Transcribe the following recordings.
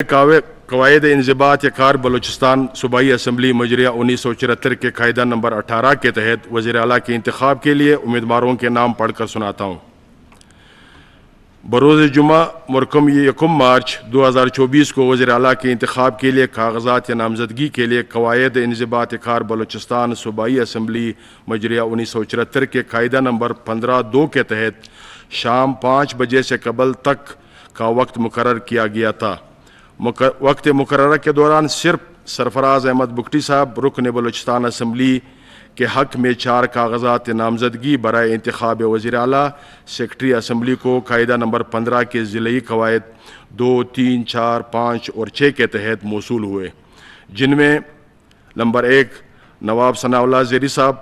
قواعد انضباط کار بلوچستان صوبائی اسمبلی مجریہ 1974 کے قاعدہ نمبر 18 کے تحت وزیر اعلیٰ کے انتخاب کے لیے امیدواروں کے نام پڑھ کر سناتا ہوں۔ بروز جمعہ مرکم 1 مارچ 2024 کو وزیر اعلیٰ کے انتخاب کے لیے کاغذات نامزدگی کے لیے قواعد انضباط کار بلوچستان صوبائی اسمبلی مجریہ 1974 کے قاعدہ نمبر 15(2) کے تحت شام 5 بجے سے قبل تک کا وقت مقرر کیا گیا تھا۔ وقت مقررہ کے دوران صرف سرفراز احمد بگٹی صاحب رکن بلوچستان اسمبلی کے حق میں 4 کاغذات نامزدگی برائے انتخاب وزیر اعلیٰ سیکرٹری اسمبلی کو قاعدہ نمبر 15 کے ضلعی قواعد 2، 3، 4، 5 اور 6 کے تحت موصول ہوئے، جن میں نمبر 1 نواب ثناء اللہ زیری صاحب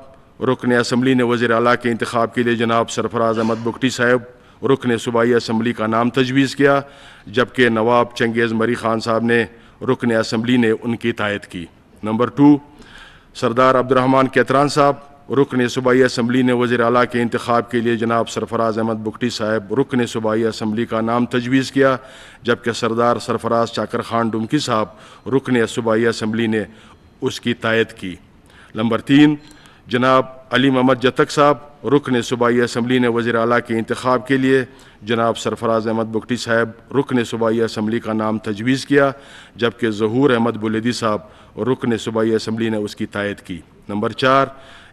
رکن اسمبلی نے وزیر اعلیٰ کے انتخاب کے لیے جناب سرفراز احمد بگٹی صاحب رکن صوبائی اسمبلی کا نام تجویز کیا، جبکہ نواب چنگیز مری خان صاحب نے رکن اسمبلی نے ان کی تائید کی۔ نمبر 2 سردار عبدالرحمن کیتران صاحب رکن صوبائی اسمبلی نے وزیر اعلیٰ کے انتخاب کے لیے جناب سرفراز احمد بگٹی صاحب رکن صوبائی اسمبلی کا نام تجویز کیا، جبکہ سردار سرفراز چاکر خان ڈمکی صاحب رکن صوبائی اسمبلی نے اس کی تائید کی۔ نمبر 3 جناب علی محمد جتک صاحب رکن صوبائی اسمبلی نے وزیر اعلیٰ کے انتخاب کے لیے جناب سرفراز احمد بگٹی صاحب رکن صوبائی اسمبلی کا نام تجویز کیا، جبکہ ظہور احمد بولیدی صاحب رکن صوبائی اسمبلی نے اس کی تائید کی۔ نمبر 4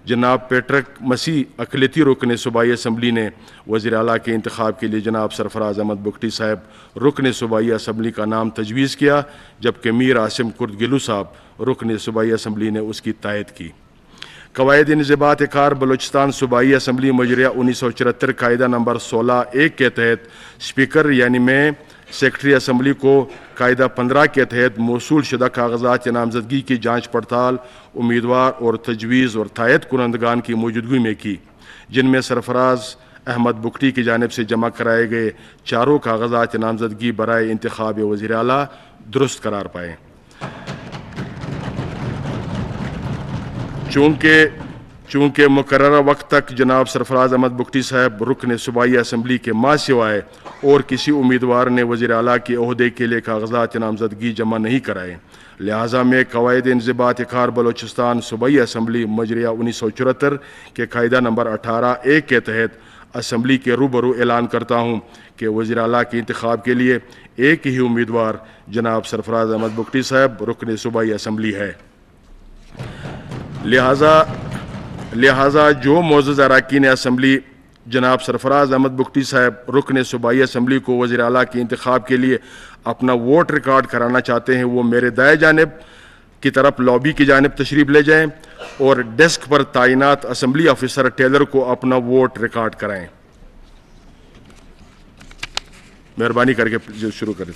جناب پیٹرک مسیح اقلیتی رکن صوبائی اسمبلی نے وزیر اعلیٰ کے انتخاب کے لیے جناب سرفراز احمد بگٹی صاحب رکن صوبائی اسمبلی کا نام تجویز کیا، جبکہ میر عاصم کرد گلو صاحب رکن صوبائی اسمبلی نے اس کی تائید کی۔ قواعد انضباط کار بلوچستان صوبائی اسمبلی مجریہ 1974 قاعدہ نمبر 16(1) کے تحت اسپیکر یعنی میں سیکرٹری اسمبلی کو قاعدہ 15 کے تحت موصول شدہ کاغذات نامزدگی کی جانچ پڑتال امیدوار اور تجویز اور تائید کنندگان کی موجودگی میں کی، جن میں سرفراز احمد بگٹی کی جانب سے جمع کرائے گئے 4 کاغذات نامزدگی برائے انتخاب وزیر اعلیٰ درست قرار پائے۔ چونکہ مقررہ وقت تک جناب سرفراز احمد بگٹی صاحب رکن صوبائی اسمبلی کے ماں سوائے اور کسی امیدوار نے وزیر اعلیٰ کے عہدے کے لیے کاغذات نامزدگی جمع نہیں کرائے، لہٰذا میں قواعد انضباط کار بلوچستان صوبائی اسمبلی مجریہ 1974 کے قاعدہ نمبر 18(1) کے تحت اسمبلی کے روبرو اعلان کرتا ہوں کہ وزیر اعلیٰ کے انتخاب کے لیے ایک ہی امیدوار جناب سرفراز احمد بگٹی صاحب رکن صوبائی اسمبلی ہے۔ لہٰذا جو معزز اراکین اسمبلی جناب سرفراز احمد بگٹی صاحب رکن صوبائی اسمبلی کو وزیر اعلیٰ کے انتخاب کے لیے اپنا ووٹ ریکارڈ کرانا چاہتے ہیں، وہ میرے دائیں جانب کی طرف لابی کی جانب تشریف لے جائیں اور ڈیسک پر تعینات اسمبلی آفیسر ٹیلر کو اپنا ووٹ ریکارڈ کرائیں۔ مہربانی کر کے شروع کریں۔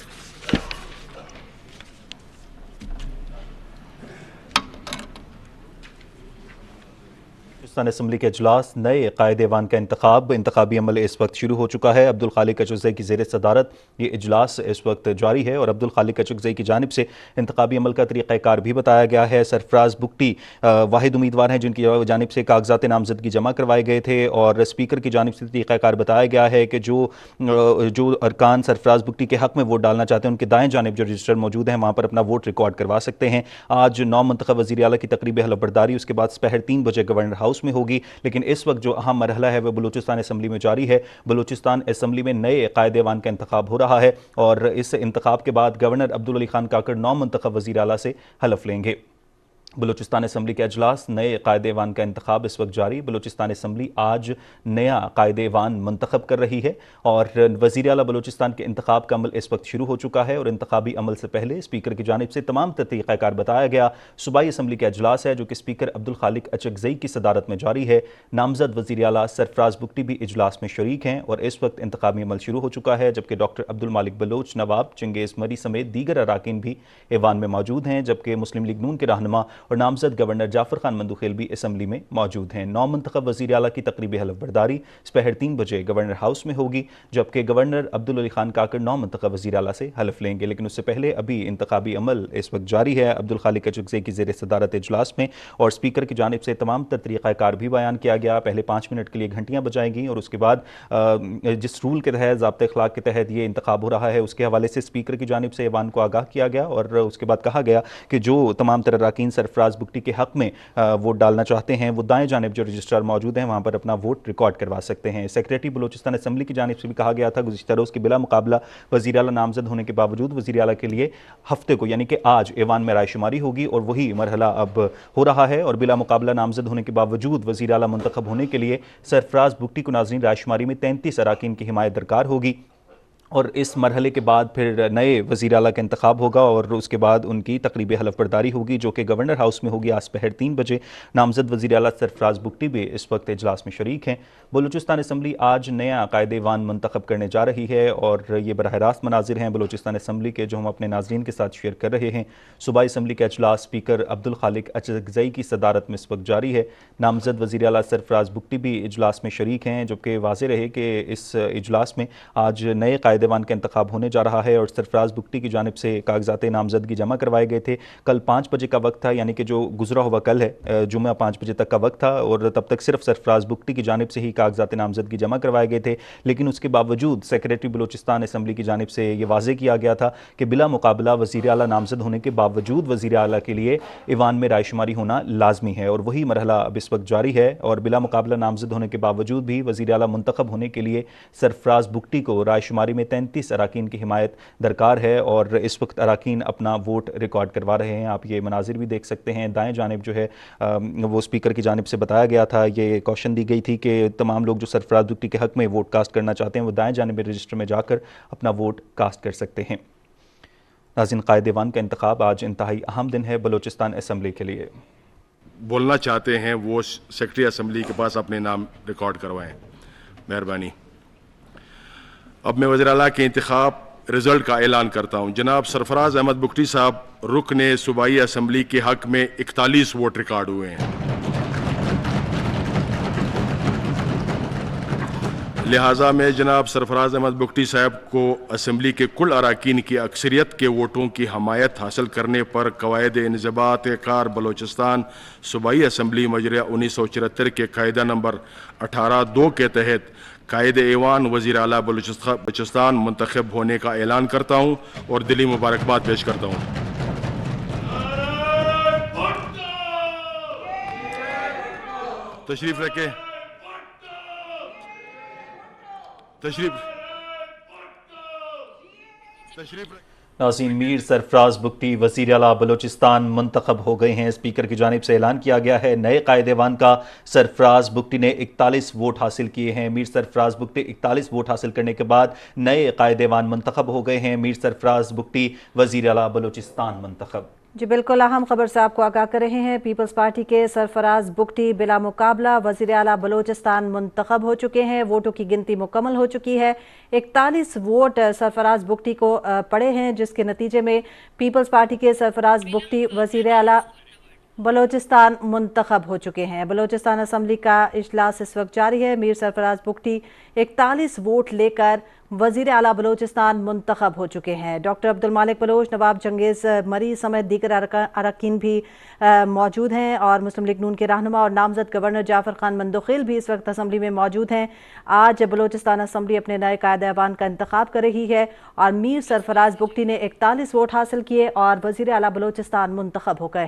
بلوچستان اسمبلی کے اجلاس نئے قائد ایوان کا انتخابی عمل اس وقت شروع ہو چکا ہے۔ عبدالخالق اچکزئی کی زیر صدارت یہ اجلاس اس وقت جاری ہے اور عبدالخالق اچکزئی کی جانب سے انتخابی عمل کا طریقہ کار بھی بتایا گیا ہے۔ سرفراز بگٹی واحد امیدوار ہیں جن کی جانب سے کاغذات نامزدگی جمع کروائے گئے تھے اور اسپیکر کی جانب سے طریقہ کار بتایا گیا ہے کہ جو ارکان سرفراز بگٹی کے حق میں ووٹ ڈالنا چاہتے ہیں ان کے دائیں جانب جو رجسٹر موجود ہیں وہاں پر اپنا ووٹ ریکارڈ کروا سکتے ہیں۔ آج 9 منتخب وزیر اعلیٰ کی تقریب حلف برداری اس کے بعد سپہر 3 بجے گورنر ہاؤس میں ہوگی، لیکن اس وقت جو اہم مرحلہ ہے وہ بلوچستان اسمبلی میں جاری ہے۔ بلوچستان اسمبلی میں نئے قائد ایوان کا انتخاب ہو رہا ہے اور اس انتخاب کے بعد گورنر عبدالعلی خان کاکڑ 9 منتخب وزیر اعلیٰ سے حلف لیں گے۔ بلوچستان اسمبلی کے اجلاس نئے قائد ایوان کا انتخاب اس وقت جاری۔ بلوچستان اسمبلی آج نیا قائد ایوان منتخب کر رہی ہے اور وزیر اعلیٰ بلوچستان کے انتخاب کا عمل اس وقت شروع ہو چکا ہے اور انتخابی عمل سے پہلے اسپیکر کی جانب سے تمام طریقہ کار بتایا گیا۔ صوبائی اسمبلی کا اجلاس ہے جو کہ اسپیکر عبدالخالق اچکزئی کی صدارت میں جاری ہے۔ نامزد وزیر اعلیٰ سرفراز بگٹی بھی اجلاس میں شریک ہیں اور اس وقت انتخابی عمل شروع ہو چکا ہے، جبکہ ڈاکٹر عبدالمالک بلوچ، نواب چنگیز مری سمیت دیگر اراکین بھی ایوان میں موجود ہیں، جبکہ مسلم لیگ نون کے رہنما اور نامزد گورنر جعفر خان مندوخیل بھی اسمبلی میں موجود ہیں۔ 9 منتخب وزیر اعلیٰ کی تقریب حلف برداری سپہر 3 بجے گورنر ہاؤس میں ہوگی، جبکہ گورنر عبدالعلی خان کاکڑ 9 منتخب وزیر اعلیٰ سے حلف لیں گے، لیکن اس سے پہلے ابھی انتخابی عمل اس وقت جاری ہے۔ عبدالخالق کچکزئی کی زیر صدارت اجلاس میں اور اسپیکر کی جانب سے تمام تر طریقہ کار بھی بیان کیا گیا۔ پہلے 5 منٹ کے لیے گھنٹیاں بجائیں گی اور اس کے بعد جس رول کے تحت، ضابطۂ اخلاق کے تحت یہ انتخاب ہو رہا ہے، اس کے حوالے سے اسپیکر کی جانب سے ایوان کو آگاہ کیا گیا اور اس کے بعد کہا گیا کہ جو تمام تر اراکین سرفراز بگٹی کے حق میں ووٹ ڈالنا چاہتے ہیں وہ دائیں جانب جو رجسٹرار موجود ہیں وہاں پر اپنا ووٹ ریکارڈ کروا سکتے ہیں۔ سیکریٹری بلوچستان اسمبلی کی جانب سے بھی کہا گیا تھا گزشتہ روز کے بلا مقابلہ وزیر اعلیٰ نامزد ہونے کے باوجود وزیر اعلیٰ کے لیے ہفتے کو یعنی کہ آج ایوان میں رائے شماری ہوگی اور وہی مرحلہ اب ہو رہا ہے، اور بلا مقابلہ نامزد ہونے کے باوجود وزیر اعلیٰ منتخب ہونے کے لیے سرفراز بگٹی کو ناظرین رائے شماری میں 33 اراکین کی حمایت درکار ہوگی، اور اس مرحلے کے بعد پھر نئے وزیر اعلیٰ کا انتخاب ہوگا اور اس کے بعد ان کی تقریب حلف برداری ہوگی جو کہ گورنر ہاؤس میں ہوگی آج پہر 3 بجے۔ نامزد وزیر اعلیٰ سرفراز بگٹی بھی اس وقت اجلاس میں شریک ہیں۔ بلوچستان اسمبلی آج نیا قائد ایوان منتخب کرنے جا رہی ہے اور یہ براہ راست مناظر ہیں بلوچستان اسمبلی کے جو ہم اپنے ناظرین کے ساتھ شیئر کر رہے ہیں۔ صوبائی اسمبلی کا اجلاس اسپیکر عبدالخالق کچکزئی کی صدارت میں اس وقت جاری ہے۔ نامزد وزیر اعلیٰ سرفراز بگٹی بھی اجلاس میں شریک ہیں، جبکہ واضح رہے کہ اس اجلاس میں آج نئے قائد ایوان کا انتخاب ہونے جا رہا ہے اور سرفراز بگٹی کی جانب سے کاغذات نامزدگی جمع کروائے گئے تھے۔ کل 5 بجے کا وقت تھا، یعنی کہ جو گزرا ہوا کل ہے جمعہ 5 بجے تک کا وقت تھا، اور تب تک صرف سرفراز بگٹی کی جانب سے ہی کاغذات نامزدگی جمع کروائے گئے تھے، لیکن اس کے باوجود سیکریٹری بلوچستان اسمبلی کی جانب سے یہ واضح کیا گیا تھا کہ بلا مقابلہ وزیر اعلیٰ نامزد ہونے کے باوجود وزیر اعلیٰ کے لیے ایوان میں رائے شماری ہونا لازمی ہے، اور وہی مرحلہ اب اس وقت جاری ہے، اور بلا مقابلہ نامزد ہونے کے باوجود بھی وزیر اعلیٰ منتخب ہونے کے لیے سرفراز بگٹی کو رائے شماری میں 33 اراکین کی حمایت درکار ہے، اور اس وقت اراکین اپنا ووٹ ریکارڈ کروا رہے ہیں۔ آپ یہ مناظر بھی دیکھ سکتے ہیں، دائیں جانب جو ہے وہ اسپیکر کی جانب سے بتایا گیا تھا، یہ کوشن دی گئی تھی کہ تمام لوگ جو سرفراز بگٹی کے حق میں ووٹ کاسٹ کرنا چاہتے ہیں وہ دائیں جانب رجسٹر میں جا کر اپنا ووٹ کاسٹ کر سکتے ہیں۔ ناظرین، قائد ایوان کا انتخاب آج انتہائی اہم دن ہے بلوچستان اسمبلی کے لیے۔ بولنا چاہتے ہیں وہ سیکرٹری اسمبلی کے پاس اپنے نام ریکارڈ کروائیں، مہربانی۔ اب میں وزیر اعلیٰ کے انتخاب رزلٹ کا اعلان کرتا ہوں۔ جناب سرفراز احمد بگٹی صاحب رکن صوبائی اسمبلی کے حق میں 41 ووٹ ریکارڈ ہوئے ہیں، لہٰذا میں جناب سرفراز احمد بگٹی صاحب کو اسمبلی کے کل اراکین کی اکثریت کے ووٹوں کی حمایت حاصل کرنے پر قواعد انضباط کار بلوچستان صوبائی اسمبلی مجریہ 1974 کے قاعدہ نمبر 18(2) کے تحت قائد ایوان وزیر اعلیٰ بلوچستان منتخب ہونے کا اعلان کرتا ہوں اور دلی مبارکباد پیش کرتا ہوں۔ تشریف رکھیں، ناظرین، میر سرفراز بگٹی وزیر اعلیٰ بلوچستان منتخب ہو گئے ہیں۔ اسپیکر کی جانب سے اعلان کیا گیا ہے نئے قائد ایوان کا۔ سرفراز بگٹی نے 41 ووٹ حاصل کیے ہیں۔ میر سرفراز بگٹی 41 ووٹ حاصل کرنے کے بعد نئے قائد ایوان منتخب ہو گئے ہیں۔ میر سرفراز بگٹی وزیر اعلیٰ بلوچستان منتخب۔ جی بالکل، اہم خبر سے آپ کو آگاہ کر رہے ہیں۔ پیپلز پارٹی کے سرفراز بگٹی بلا مقابلہ وزیر اعلیٰ بلوچستان منتخب ہو چکے ہیں۔ ووٹوں کی گنتی مکمل ہو چکی ہے۔ 41 ووٹ سرفراز بگٹی کو پڑے ہیں، جس کے نتیجے میں پیپلز پارٹی کے سرفراز بگٹی وزیر اعلیٰ بلوچستان منتخب ہو چکے ہیں۔ بلوچستان اسمبلی کا اجلاس اس وقت جاری ہے۔ میر سرفراز بگٹی 41 ووٹ لے کر وزیر اعلیٰ بلوچستان منتخب ہو چکے ہیں۔ ڈاکٹر عبدالمالک بلوچ، نواب چنگیز مری سمیت دیگر اراکین بھی موجود ہیں، اور مسلم لیگ نون کے رہنما اور نامزد گورنر جعفر خان مندوخیل بھی اس وقت اسمبلی میں موجود ہیں۔ آج بلوچستان اسمبلی اپنے نئے قائد ایوان کا انتخاب کر رہی ہے، اور میر سرفراز بگٹی نے 41 ووٹ حاصل کیے اور وزیر اعلیٰ بلوچستان منتخب ہو گئے ہیں۔